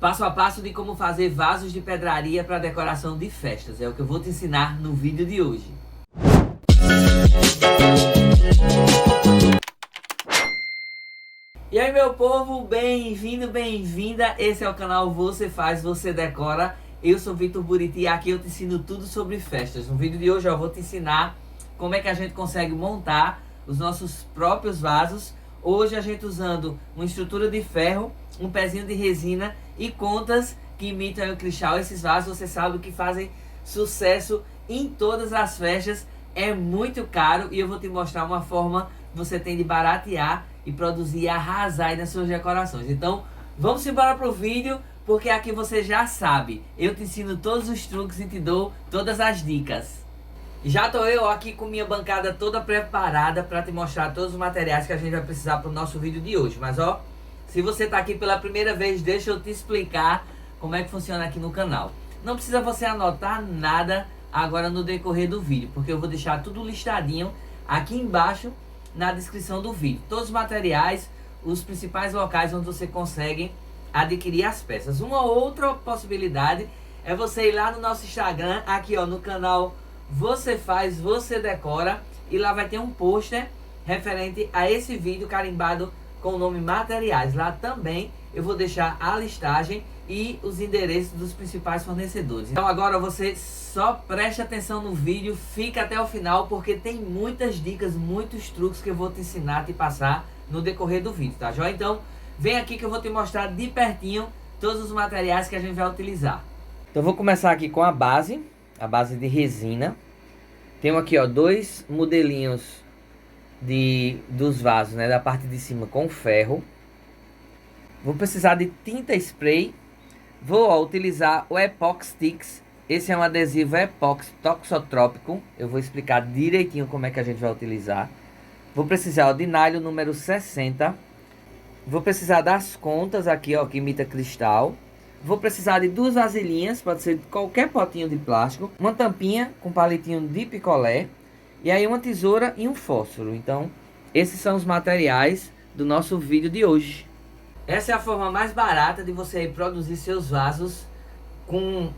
Passo a passo de como fazer vasos de pedraria para decoração de festas. É o que eu vou te ensinar no vídeo de hoje. E aí, meu povo, bem-vindo, bem-vinda. Esse é o canal Você Faz, Você Decora. Eu sou Vitor Buriti e aqui eu te ensino tudo sobre festas. No vídeo de hoje eu vou te ensinar como é que a gente consegue montar os nossos próprios vasos. Hoje a gente usando uma estrutura de ferro, um pezinho de resina e contas que imitam o cristal. Esses vasos você sabe que fazem sucesso em todas as festas. É muito caro e eu vou te mostrar uma forma que você tem de baratear e produzir e arrasar aí nas suas decorações. Então vamos embora pro vídeo, porque aqui você já sabe, eu te ensino todos os truques e te dou todas as dicas. Já tô eu aqui com minha bancada toda preparada para te mostrar todos os materiais que a gente vai precisar para o nosso vídeo de hoje. Mas ó, se você tá aqui pela primeira vez, deixa eu te explicar como é que funciona aqui no canal. Não precisa você anotar nada agora no decorrer do vídeo, porque eu vou deixar tudo listadinho aqui embaixo na descrição do vídeo. Todos os materiais, os principais locais onde você consegue adquirir as peças. Uma outra possibilidade é você ir lá no nosso Instagram, aqui ó, no canal Você Faz, Você Decora, e lá vai ter um pôster referente a esse vídeo carimbado com o nome materiais. Lá também eu vou deixar a listagem e os endereços dos principais fornecedores. Então agora você só preste atenção no vídeo, fica até o final, porque tem muitas dicas, muitos truques que eu vou te ensinar, te passar no decorrer do vídeo, tá joia? Então vem aqui que eu vou te mostrar de pertinho todos os materiais que a gente vai utilizar. Então eu vou começar aqui com a base de resina. Tenho aqui ó, dois modelinhos dos vasos, né, da parte de cima com ferro. Vou precisar de tinta spray. Vou ó, utilizar o Epox Sticks. Esse é um adesivo Epox toxotrópico. Eu vou explicar direitinho como é que a gente vai utilizar. Vou precisar ó, de nylon número 60. Vou precisar das contas aqui ó, que imita cristal. Vou precisar de duas vasilhinhas, pode ser de qualquer potinho de plástico. Uma tampinha com palitinho de picolé. E aí uma tesoura e um fósforo. Então esses são os materiais do nosso vídeo de hoje. Essa é a forma mais barata de você produzir seus vasos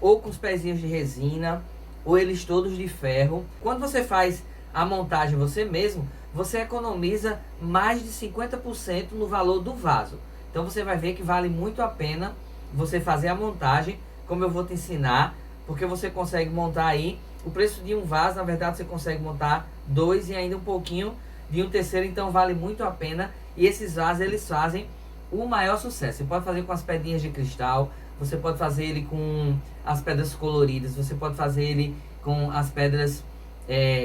ou com os pezinhos de resina, ou eles todos de ferro. Quando você faz a montagem você mesmo, você economiza mais de 50% no valor do vaso. Então você vai ver que vale muito a pena você fazer a montagem, como eu vou te ensinar, porque você consegue montar aí o preço de um vaso. Na verdade você consegue montar dois e ainda um pouquinho de um terceiro, então vale muito a pena. E esses vasos eles fazem o maior sucesso. Você pode fazer com as pedrinhas de cristal, você pode fazer ele com as pedras coloridas, você pode fazer ele com as pedras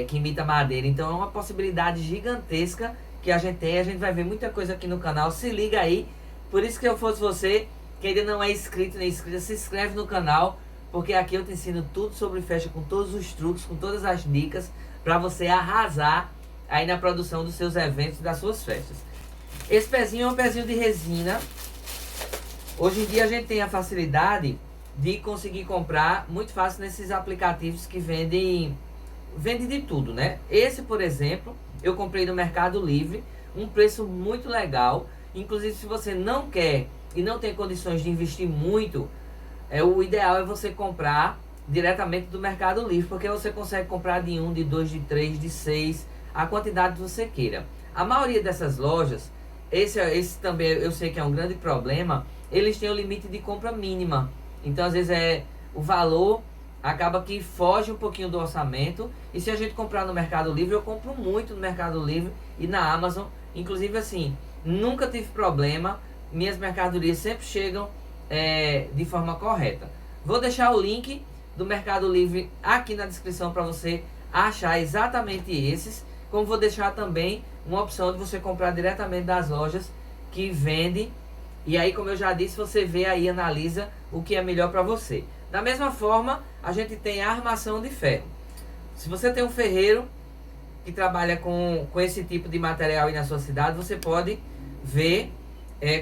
que imita madeira. Então é uma possibilidade gigantesca que a gente tem. A gente vai ver muita coisa aqui no canal, se liga aí. Por isso que eu fosse você que ainda não é inscrito nem inscrita, se inscreve no canal, porque aqui eu te ensino tudo sobre festa, com todos os truques, com todas as dicas, para você arrasar aí na produção dos seus eventos, das suas festas. Esse pezinho é um pezinho de resina. Hoje em dia a gente tem a facilidade de conseguir comprar muito fácil nesses aplicativos que vendem de tudo, né? Esse, por exemplo, eu comprei no Mercado Livre, um preço muito legal. Inclusive, se você não quer e não tem condições de investir muito, o ideal é você comprar diretamente do Mercado Livre, porque você consegue comprar de 1, de 2, de 3, de 6, a quantidade que você queira. A maioria dessas lojas, esse também eu sei que é um grande problema, eles têm o limite de compra mínima. Então às vezes o valor acaba que foge um pouquinho do orçamento. E se a gente comprar no Mercado Livre, eu compro muito no Mercado Livre e na Amazon. Inclusive assim, nunca tive problema, minhas mercadorias sempre chegam de forma correta. Vou deixar o link do Mercado Livre aqui na descrição para você achar exatamente esses. Como vou deixar também uma opção de você comprar diretamente das lojas que vendem. E aí, como eu já disse, você vê aí, analisa o que é melhor para você. Da mesma forma, a gente tem a armação de ferro. Se você tem um ferreiro que trabalha com esse tipo de material aí na sua cidade, você pode ver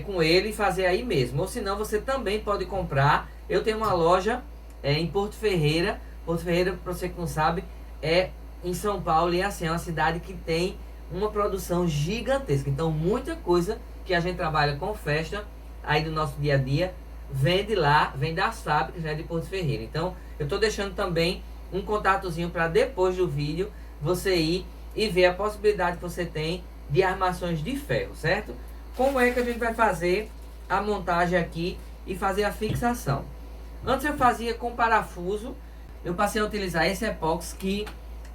com ele e fazer aí mesmo. Ou senão, você também pode comprar. Eu tenho uma loja em Porto Ferreira. Porto Ferreira, para você que não sabe, é em São Paulo. E assim, é uma cidade que tem uma produção gigantesca. Então, muita coisa que a gente trabalha com festa aí do nosso dia a dia, vende lá, vem das fábricas, né, de Porto Ferreira. Então eu estou deixando também um contatozinho para depois do vídeo você ir e ver a possibilidade que você tem de armações de ferro, certo? Como é que a gente vai fazer a montagem aqui e fazer a fixação? Antes eu fazia com parafuso, eu passei a utilizar esse epóxi que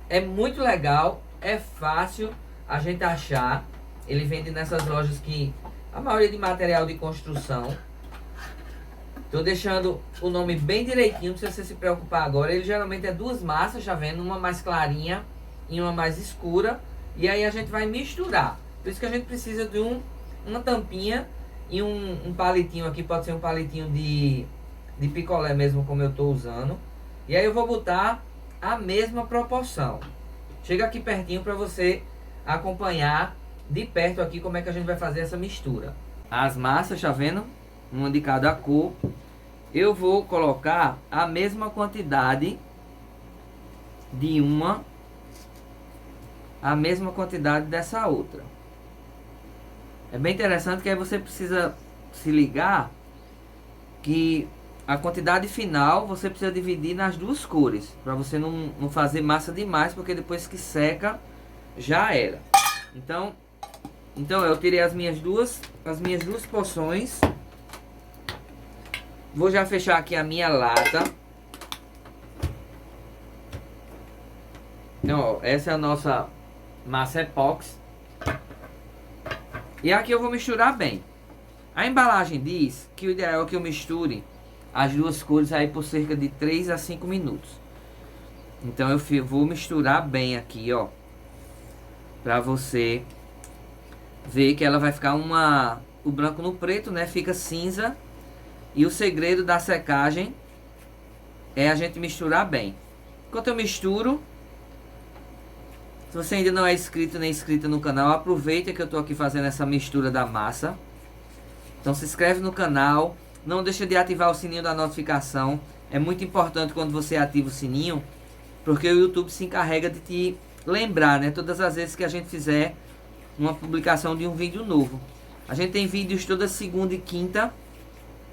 é muito legal, é fácil a gente achar. Ele vende nessas lojas que a maioria de material de construção. Estou deixando o nome bem direitinho, não precisa você se preocupar agora. Ele geralmente é duas massas, já vendo, uma mais clarinha e uma mais escura. E aí a gente vai misturar. Por isso que a gente precisa de uma tampinha e um palitinho aqui, pode ser um palitinho de picolé mesmo, como eu estou usando. E aí eu vou botar a mesma proporção. Chega aqui pertinho para você acompanhar de perto aqui como é que a gente vai fazer essa mistura. As massas, tá vendo? Uma de cada cor. Eu vou colocar a mesma quantidade de uma, a mesma quantidade dessa outra. É bem interessante que aí você precisa se ligar que a quantidade final você precisa dividir nas duas cores, para você não fazer massa demais, porque depois que seca já era. Então eu tirei as minhas duas porções. Vou já fechar aqui a minha lata. Então, ó, essa é a nossa massa epóxi. E aqui eu vou misturar bem. A embalagem diz que o ideal é que eu misture as duas cores aí por cerca de 3 a 5 minutos. Então eu vou misturar bem aqui, ó, pra você ver que ela vai ficar o branco no preto, né? Fica cinza. E o segredo da secagem é a gente misturar bem. Enquanto eu misturo, se você ainda não é inscrito nem inscrita no canal, aproveita que eu tô aqui fazendo essa mistura da massa. Então se inscreve no canal, não deixa de ativar o sininho da notificação. É muito importante quando você ativa o sininho, porque o YouTube se encarrega de te lembrar, né? Todas as vezes que a gente fizer uma publicação de um vídeo novo. A gente tem vídeos toda segunda e quinta,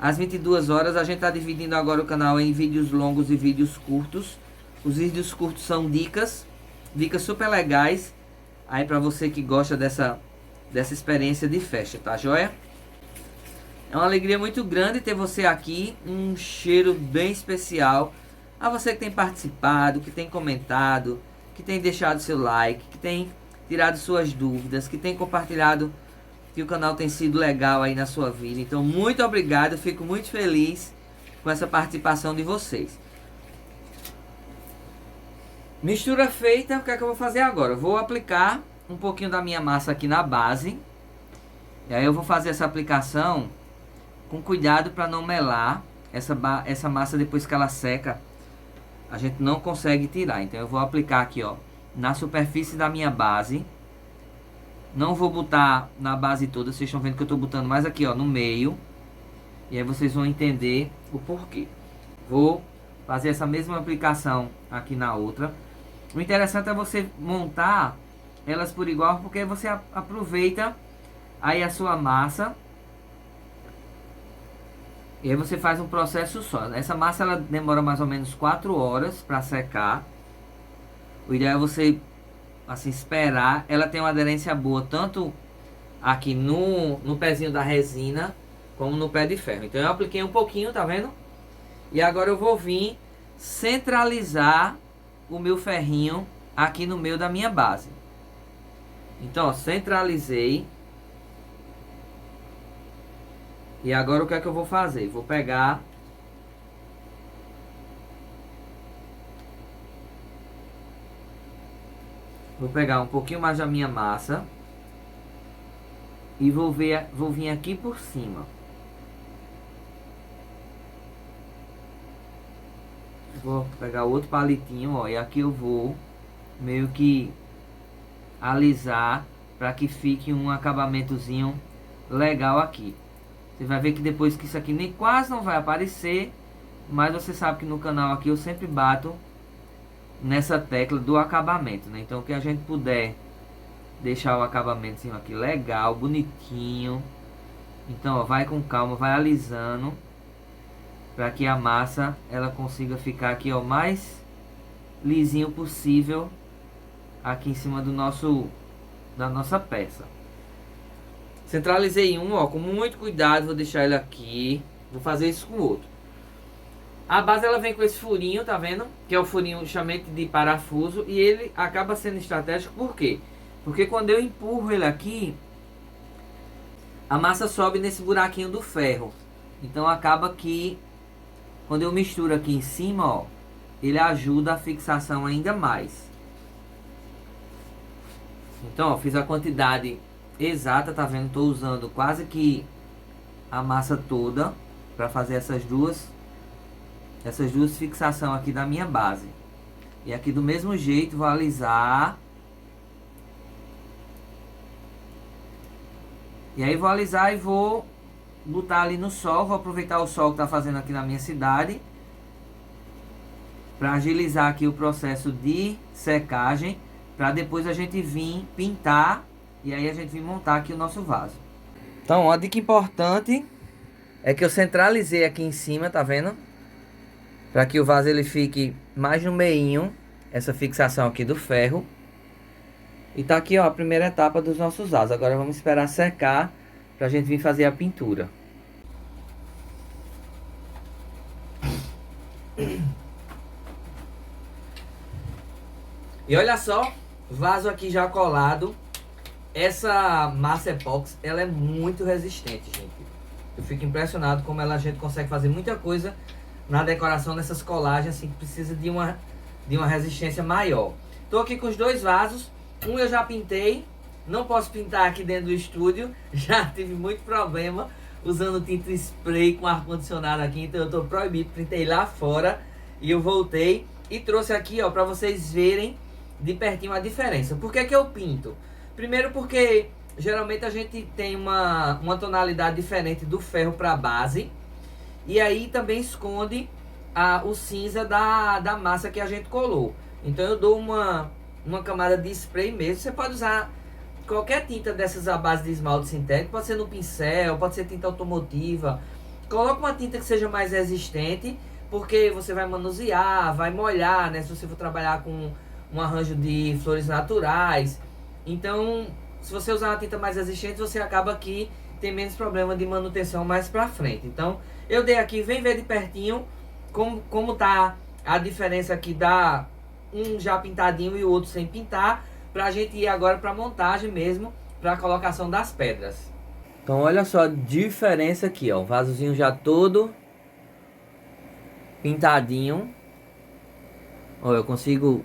às 22 horas. A gente está dividindo agora o canal em vídeos longos e vídeos curtos. Os vídeos curtos são dicas super legais aí para você que gosta dessa experiência de festa, tá joia? É uma alegria muito grande ter você aqui, um cheiro bem especial a você que tem participado, que tem comentado, que tem deixado seu like, que tem tirado suas dúvidas, que tem compartilhado que o canal tem sido legal aí na sua vida. Então, muito obrigado, eu fico muito feliz com essa participação de vocês. Mistura feita, o que é que eu vou fazer agora? Eu vou aplicar um pouquinho da minha massa aqui na base. E aí eu vou fazer essa aplicação com cuidado para não melar. Essa massa, depois que ela seca, a gente não consegue tirar. Então eu vou aplicar aqui, ó, na superfície da minha base. Não vou botar na base toda, vocês estão vendo que eu estou botando mais aqui, ó, no meio. E aí vocês vão entender o porquê. Vou fazer essa mesma aplicação aqui na outra. O interessante é você montar elas por igual, porque você aproveita aí a sua massa. E aí você faz um processo só. Essa massa ela demora mais ou menos 4 horas para secar. O ideal é você assim esperar. Ela tem uma aderência boa tanto aqui no pezinho da resina como no pé de ferro. Então eu apliquei um pouquinho, tá vendo? E agora eu vou vir centralizar o meu ferrinho aqui no meio da minha base. Então, ó, centralizei. E agora o que é que eu vou fazer? Vou pegar um pouquinho mais da minha massa e vou vir aqui por cima. Vou pegar outro palitinho, ó, e aqui eu vou meio que alisar para que fique um acabamentozinho legal aqui. Você vai ver que depois que isso aqui nem quase não vai aparecer, mas você sabe que no canal aqui eu sempre bato nessa tecla do acabamento, né? Então que a gente puder deixar o acabamentozinho aqui legal, bonitinho. Então ó, vai com calma, vai alisando para que a massa ela consiga ficar aqui, ó, mais lisinho possível aqui em cima da nossa peça. Centralizei um, ó, com muito cuidado, vou deixar ele aqui. Vou fazer isso com o outro. A base ela vem com esse furinho, tá vendo? Que é o furinho chamete de parafuso. E ele acaba sendo estratégico, por quê? Porque quando eu empurro ele aqui, a massa sobe nesse buraquinho do ferro. Então acaba que, quando eu misturo aqui em cima, ó, ele ajuda a fixação ainda mais. Então, ó, fiz a quantidade exata, tá vendo? Tô usando quase que a massa toda para fazer essas duas fixações aqui da minha base. E aqui do mesmo jeito vou alisar. E aí vou alisar e vou botar ali no sol. Vou aproveitar o sol que tá fazendo aqui na minha cidade para agilizar aqui o processo de secagem, para depois a gente vir pintar e aí a gente vir montar aqui o nosso vaso. Então, uma dica importante é que eu centralizei aqui em cima, tá vendo? Para que o vaso ele fique mais no meinho, essa fixação aqui do ferro. E tá aqui, ó, a primeira etapa dos nossos vasos. Agora vamos esperar secar pra gente vir fazer a pintura. E olha só, vaso aqui já colado. Essa massa epóxi, ela é muito resistente, gente. Eu fico impressionado como a gente consegue fazer muita coisa na decoração dessas colagens, assim, que precisa de uma resistência maior. Tô aqui com os dois vasos. Um eu já pintei. Não posso pintar aqui dentro do estúdio. Já tive muito problema usando tinta spray com ar-condicionado aqui. Então eu tô proibido. Pintei lá fora. E eu voltei e trouxe aqui, ó, pra vocês verem de pertinho a diferença. Por que que eu pinto? Primeiro porque geralmente a gente tem uma tonalidade diferente do ferro para a base. E aí também esconde o cinza da massa que a gente colou. Então eu dou uma camada de spray mesmo. Você pode usar qualquer tinta dessas à base de esmalte sintético. Pode ser no pincel, pode ser tinta automotiva. Coloque uma tinta que seja mais resistente, porque você vai manusear, vai molhar, né? Se você for trabalhar com um arranjo de flores naturais. Então, se você usar uma tinta mais resistente, você acaba que tem menos problema de manutenção mais pra frente. Então, eu dei aqui, vem ver de pertinho como tá a diferença aqui da um já pintadinho e o outro sem pintar, pra gente ir agora pra montagem mesmo, pra colocação das pedras. Então, olha só a diferença aqui, ó, o vasozinho já todo pintadinho. Ó, eu consigo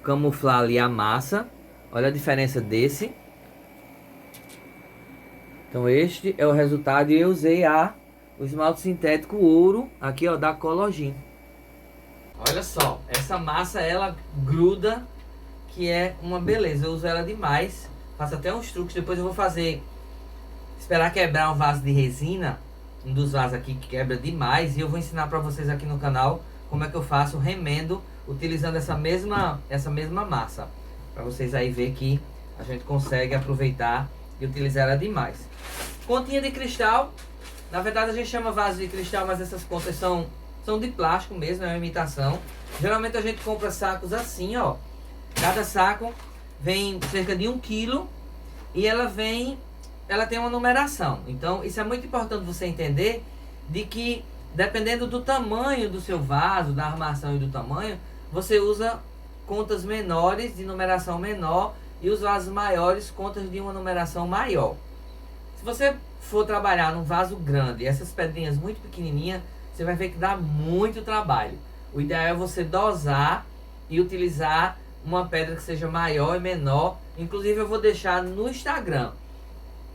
camuflar ali a massa. Olha a diferença desse. Então este é o resultado. E eu usei o esmalte sintético ouro aqui, ó, da Cologin. Olha só, essa massa ela gruda, que é uma beleza. Eu uso ela demais. Faço até uns truques. Depois eu vou fazer, esperar quebrar um vaso de resina, um dos vasos aqui que quebra demais, e eu vou ensinar para vocês aqui no canal como é que eu faço remendo utilizando essa mesma massa, para vocês aí ver que a gente consegue aproveitar e utilizar ela demais. Continha de cristal, na verdade a gente chama vaso de cristal, mas essas contas são de plástico mesmo, é uma imitação. Geralmente a gente compra sacos assim, ó. Cada saco vem cerca de 1 kg e ela tem uma numeração. Então isso é muito importante você entender, de que dependendo do tamanho do seu vaso, da armação e do tamanho, você usa contas menores de numeração menor e os vasos maiores contas de uma numeração maior. Se você for trabalhar num vaso grande, essas pedrinhas muito pequenininhas, você vai ver que dá muito trabalho. O ideal é você dosar e utilizar uma pedra que seja maior e menor. Inclusive eu vou deixar no Instagram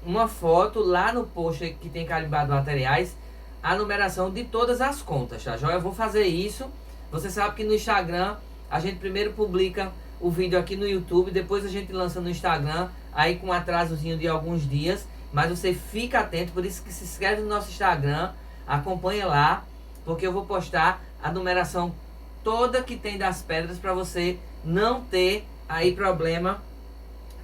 uma foto lá no post que tem calibrado materiais, a numeração de todas as contas, tá joia? Eu vou fazer isso. Você sabe que no Instagram a gente primeiro publica o vídeo aqui no YouTube, depois a gente lança no Instagram, aí com um atrasozinho de alguns dias, mas você fica atento, por isso que se inscreve no nosso Instagram, acompanha lá, porque eu vou postar a numeração toda que tem das pedras, para você não ter aí problema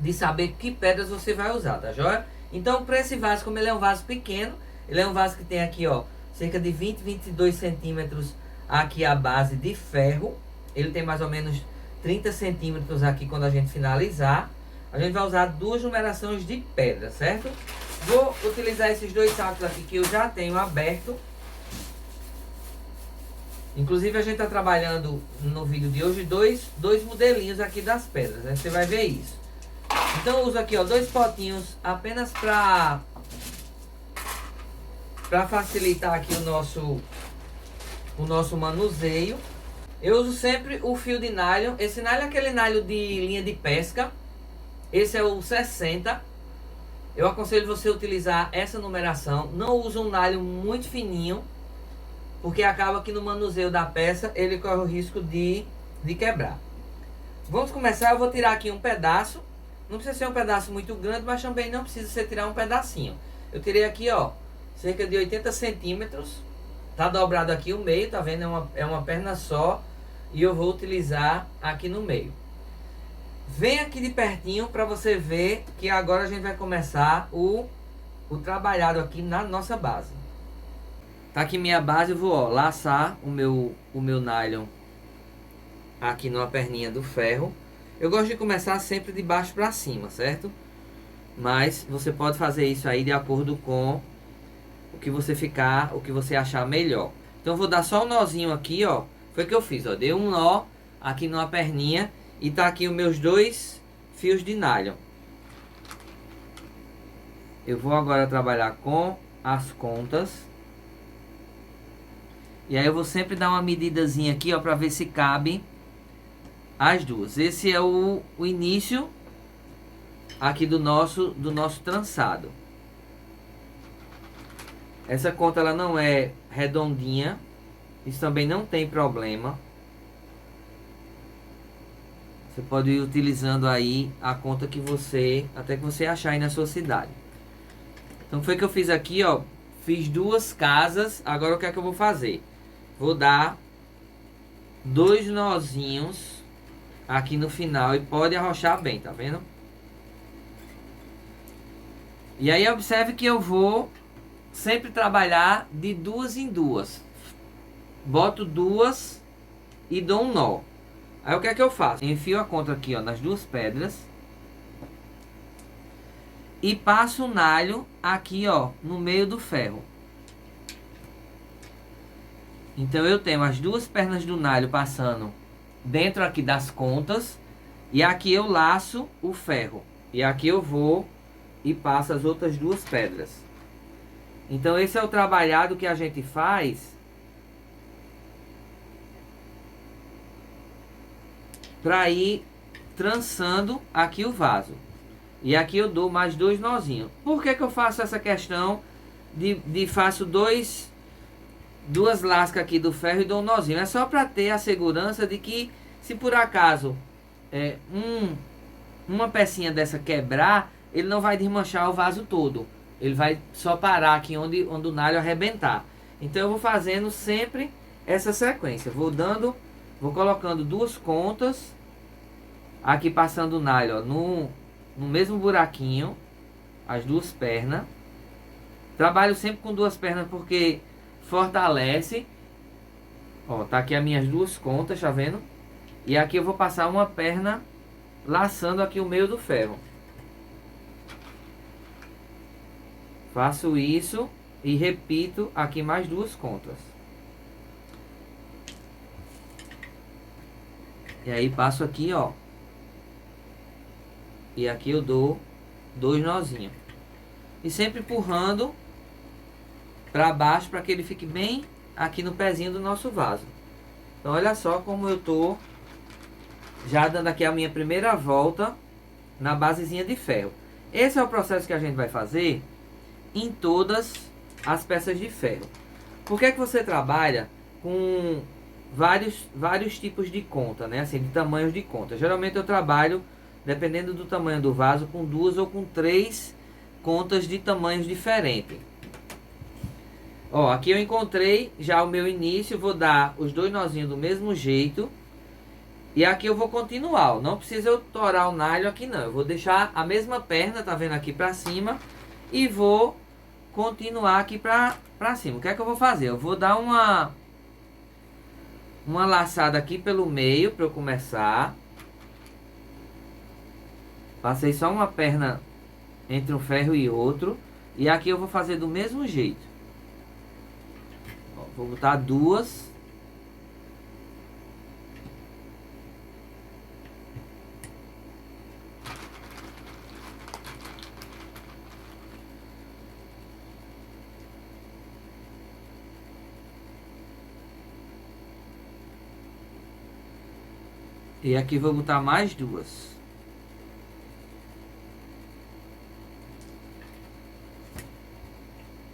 de saber que pedras você vai usar, tá joia? Então, para esse vaso, como ele é um vaso pequeno, ele é um vaso que tem aqui, ó, cerca de 22 centímetros aqui a base de ferro. Ele tem mais ou menos 30 centímetros aqui quando a gente finalizar. A gente vai usar 2 numerações de pedra, certo? Vou utilizar esses 2 sacos aqui que eu já tenho aberto. Inclusive a gente está trabalhando no vídeo de hoje dois modelinhos aqui das pedras, né? Você vai ver isso. Então eu uso aqui, ó, 2 potinhos apenas para facilitar aqui o nosso manuseio. Eu uso sempre o fio de nylon. Esse nylon é aquele nylon de linha de pesca. Esse é o 60. Eu aconselho você a utilizar essa numeração. Não use um nylon muito fininho, porque acaba que no manuseio da peça ele corre o risco de quebrar. Vamos começar. Eu vou tirar aqui um pedaço. Não precisa ser um pedaço muito grande, mas também não precisa você tirar um pedacinho. Eu tirei aqui, ó, cerca de 80 centímetros. Tá dobrado aqui o meio, tá vendo? É uma perna só. E eu vou utilizar aqui no meio. Vem aqui de pertinho para você ver que agora a gente vai começar o trabalhado aqui na nossa base. Tá aqui minha base, eu vou, ó, laçar o meu nylon aqui numa perninha do ferro. Eu gosto de começar sempre de baixo para cima, certo? Mas você pode fazer isso aí de acordo com o que você achar melhor. Então eu vou dar só um nozinho aqui, ó. Foi o que eu fiz, ó. Dei um nó aqui numa perninha e tá aqui os meus 2 fios de nylon. Eu vou agora trabalhar com as contas. E aí eu vou sempre dar uma medidazinha aqui, ó, para ver se cabe as duas. Esse é o início aqui do nosso trançado. Essa conta ela não é redondinha, isso também não tem problema. Você pode ir utilizando aí a conta que você achar aí na sua cidade. Então foi o que eu fiz aqui, ó. Fiz 2 casas. Agora o que é que eu vou fazer? Vou dar 2 nozinhos aqui no final e pode arrochar bem, tá vendo? E aí observe que eu vou sempre trabalhar de 2 em 2. Boto 2 e dou um nó. Aí o que é que eu faço? Enfio a conta aqui, ó, nas 2 pedras. E passo o nylon aqui, ó, no meio do ferro. Então eu tenho as 2 pernas do nylon passando dentro aqui das contas. E aqui eu laço o ferro. E aqui eu vou e passo as outras 2 pedras. Então esse é o trabalhado que a gente faz para ir trançando aqui o vaso. E aqui eu dou mais 2 nozinhos. Por que que eu faço essa questão de faço 2 lascas aqui do ferro e dou um nozinho? É só para ter a segurança de que se por acaso uma pecinha dessa quebrar, ele não vai desmanchar o vaso todo. Ele vai só parar aqui onde o nylon arrebentar. Então eu vou fazendo sempre essa sequência. Vou colocando 2 contas. Aqui passando o nylon no mesmo buraquinho. As 2 pernas. Trabalho sempre com 2 pernas porque fortalece. Ó, tá aqui as minhas 2 contas, tá vendo? E aqui eu vou passar uma perna laçando aqui o meio do ferro. Faço isso e repito aqui mais 2 contas. E aí passo aqui, ó. E aqui eu dou 2 nozinhos. E sempre empurrando para baixo para que ele fique bem aqui no pezinho do nosso vaso. Então olha só como eu tô já dando aqui a minha primeira volta na basezinha de ferro. Esse é o processo que a gente vai fazer em todas as peças de ferro. Por que que você trabalha com vários tipos de conta, né? Assim, de tamanhos de conta. Geralmente eu trabalho, dependendo do tamanho do vaso, com 2 ou com 3 contas de tamanhos diferentes. Ó, aqui eu encontrei já o meu início, vou dar os 2 nozinhos do mesmo jeito. E aqui eu vou continuar, ó. Não precisa eu torar o nylon aqui não. Eu vou deixar a mesma perna, tá vendo aqui pra cima. E vou continuar aqui pra cima. O que é que eu vou fazer? Eu vou dar uma laçada aqui pelo meio para eu começar. Passei só uma perna entre um ferro e outro. E aqui eu vou fazer do mesmo jeito. Ó, vou botar duas. E aqui vou botar mais duas.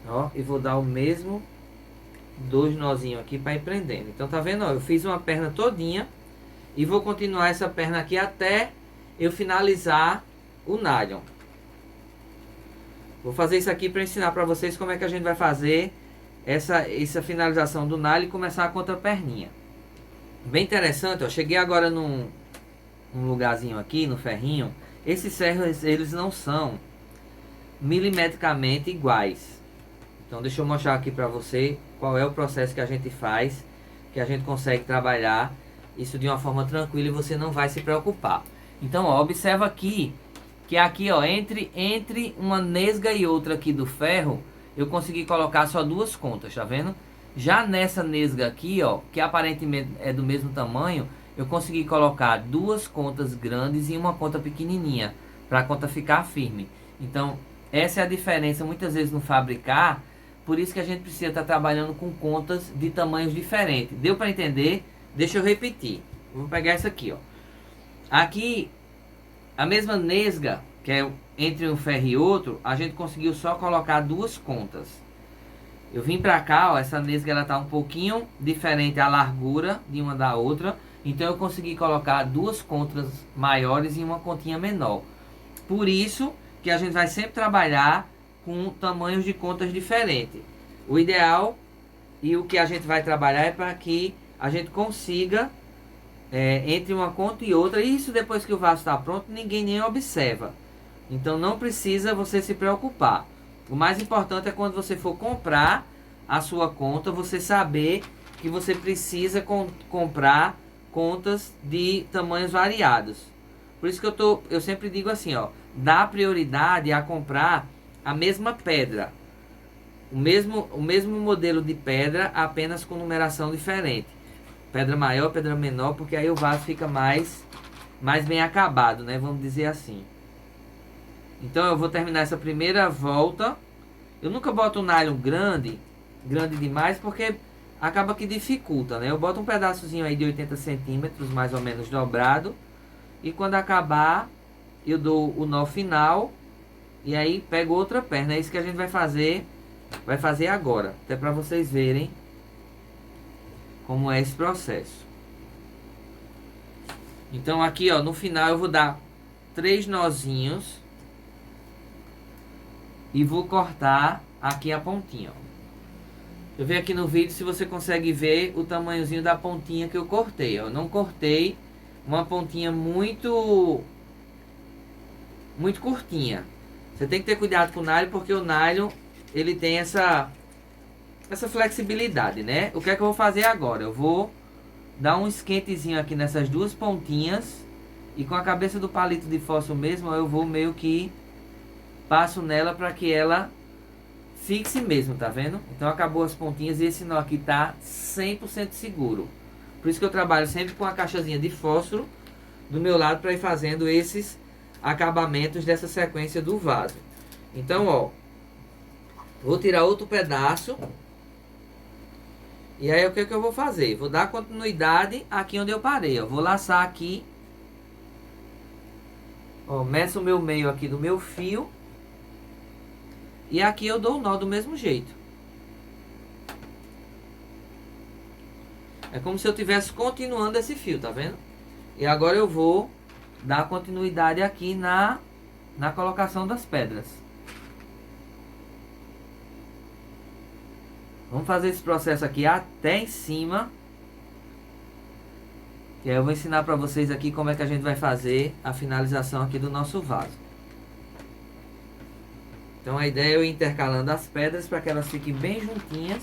Ó, e vou dar o mesmo 2 nozinhos aqui para ir prendendo. Então tá vendo, ó, eu fiz uma perna todinha e vou continuar essa perna aqui até eu finalizar o nylon. Vou fazer isso aqui para ensinar para vocês como é que a gente vai fazer essa finalização do nylon e começar com outra perninha. Bem interessante, ó, cheguei agora num lugarzinho aqui, no ferrinho. Esses ferros, eles não são milimetricamente iguais. Então deixa eu mostrar aqui para você qual é o processo que a gente faz, que a gente consegue trabalhar isso de uma forma tranquila e você não vai se preocupar. Então, ó, observa aqui, que aqui, ó, entre uma nesga e outra aqui do ferro, eu consegui colocar só duas contas, tá vendo? Já nessa nesga aqui, ó, que aparentemente é do mesmo tamanho, eu consegui colocar duas contas grandes e uma conta pequenininha, para a conta ficar firme. Então, essa é a diferença muitas vezes no fabricar, por isso que a gente precisa estar trabalhando com contas de tamanhos diferentes. Deu para entender? Deixa eu repetir. Vou pegar essa aqui, ó. Aqui, a mesma nesga, que é entre um ferro e outro, a gente conseguiu só colocar duas contas. Eu vim pra cá, ó, essa nesga ela tá um pouquinho diferente a largura de uma da outra. Então eu consegui colocar duas contas maiores e uma continha menor. Por isso que a gente vai sempre trabalhar com tamanhos de contas diferentes. O ideal e o que a gente vai trabalhar é para que a gente consiga entre uma conta e outra. E isso depois que o vaso está pronto, ninguém nem observa. Então não precisa você se preocupar. O mais importante é quando você for comprar a sua conta, você saber que você precisa comprar contas de tamanhos variados. Por isso que eu sempre digo assim, ó, dá prioridade a comprar a mesma pedra, o mesmo modelo de pedra, apenas com numeração diferente. Pedra maior, pedra menor, porque aí o vaso fica mais bem acabado, né? Vamos dizer assim. Então eu vou terminar essa primeira volta. Eu nunca boto um nylon grande demais, porque acaba que dificulta, né? Eu boto um pedaçozinho aí de 80 centímetros, mais ou menos dobrado. E quando acabar, eu dou o nó final. E aí pego outra perna. É isso que a gente vai fazer agora. Até para vocês verem como é esse processo. Então aqui, ó, no final eu vou dar 3 nozinhos. E vou cortar aqui a pontinha, ó. Eu vejo aqui no vídeo se você consegue ver o tamanhozinho da pontinha que eu cortei, ó. Não cortei uma pontinha muito curtinha. Você tem que ter cuidado com o nylon, porque o nylon ele tem essa flexibilidade, né? O que é que eu vou fazer agora? Eu vou dar um esquentezinho aqui nessas duas pontinhas e com a cabeça do palito de fósforo mesmo, eu vou meio que passo nela para que ela fixe mesmo, tá vendo? Então acabou as pontinhas e esse nó aqui tá 100% seguro. Por isso que eu trabalho sempre com a caixazinha de fósforo do meu lado para ir fazendo esses acabamentos dessa sequência do vaso. Então, ó, vou tirar outro pedaço. E aí o que que eu vou fazer? Vou dar continuidade aqui onde eu parei, ó. Vou laçar aqui. Ó, meço o meu meio aqui do meu fio. E aqui eu dou o nó do mesmo jeito. É como se eu estivesse continuando esse fio, tá vendo? E agora eu vou dar continuidade aqui na colocação das pedras. Vamos fazer esse processo aqui até em cima. E aí eu vou ensinar para vocês aqui como é que a gente vai fazer a finalização aqui do nosso vaso. Então a ideia é eu ir intercalando as pedras para que elas fiquem bem juntinhas.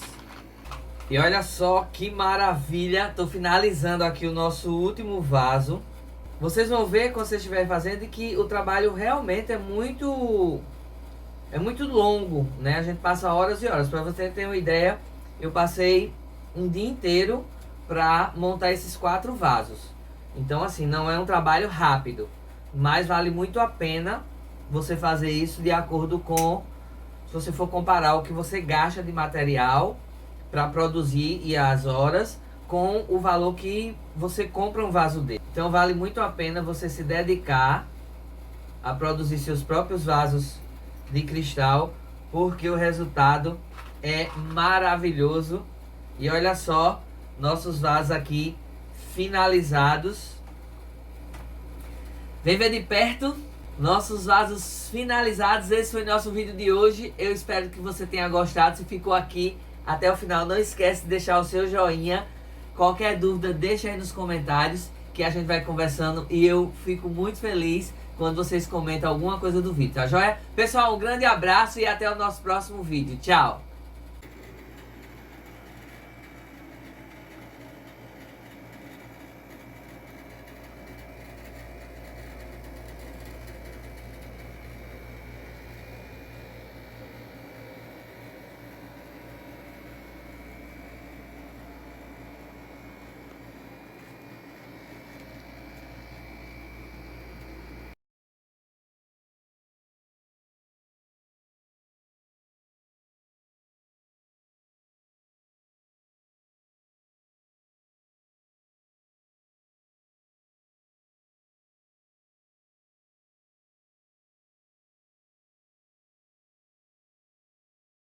E olha só que maravilha, tô finalizando aqui o nosso último vaso. Vocês vão ver quando vocês estiverem fazendo que o trabalho realmente é muito longo, né? A gente passa horas e horas. Para você ter uma ideia, eu passei um dia inteiro para montar esses 4 vasos. Então assim, não é um trabalho rápido, mas vale muito a pena você fazer isso de acordo com, se você for comparar o que você gasta de material para produzir e as horas com o valor que você compra um vaso dele. Então vale muito a pena você se dedicar a produzir seus próprios vasos de cristal, porque o resultado é maravilhoso. E olha só, nossos vasos aqui finalizados. Vem ver de perto nossos vasos finalizados. Esse foi nosso vídeo de hoje. Eu espero que você tenha gostado. Se ficou aqui até o final, não esquece de deixar o seu joinha. Qualquer dúvida, deixa aí nos comentários que a gente vai conversando. E eu fico muito feliz quando vocês comentam alguma coisa do vídeo, tá joia? Pessoal, um grande abraço e até o nosso próximo vídeo. Tchau!